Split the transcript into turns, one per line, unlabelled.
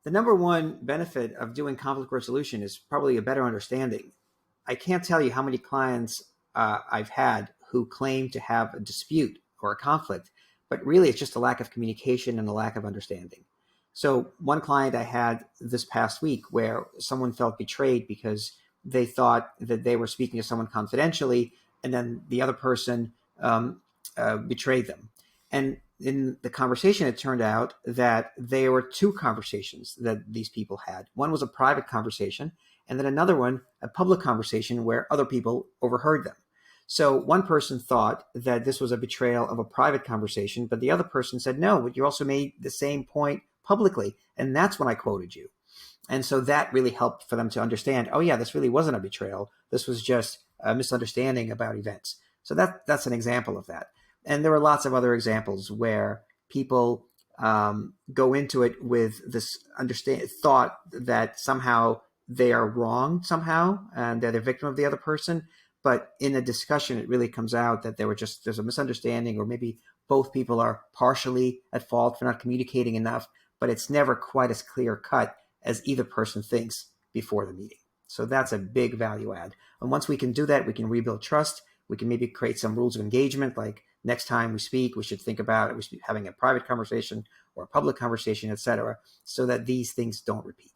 The number one benefit of doing conflict resolution is probably a better understanding. I can't tell you how many clients I've had who claim to have a dispute or a conflict, but really it's just a lack of communication and a lack of understanding. So one client I had this past week where someone felt betrayed because they thought that they were speaking to someone confidentially, and then the other person betrayed them. And in the conversation, it turned out that there were two conversations that these people had. One was a private conversation, and then another one, a public conversation where other people overheard them. So one person thought that this was a betrayal of a private conversation, but the other person said, no, but you also made the same point publicly. And that's when I quoted you. And so that really helped for them to understand, oh yeah, this really wasn't a betrayal. This was just a misunderstanding about events. So that's an example of that. And there are lots of other examples where people go into it with this thought that somehow they are wrong somehow and they're the victim of the other person. But in a discussion, it really comes out that there's a misunderstanding, or maybe both people are partially at fault for not communicating enough, but it's never quite as clear cut as either person thinks before the meeting. So that's a big value add. And once we can do that, we can rebuild trust. We can maybe create some rules of engagement, like next time we speak, we should think about having a private conversation or a public conversation, et cetera, so that these things don't repeat.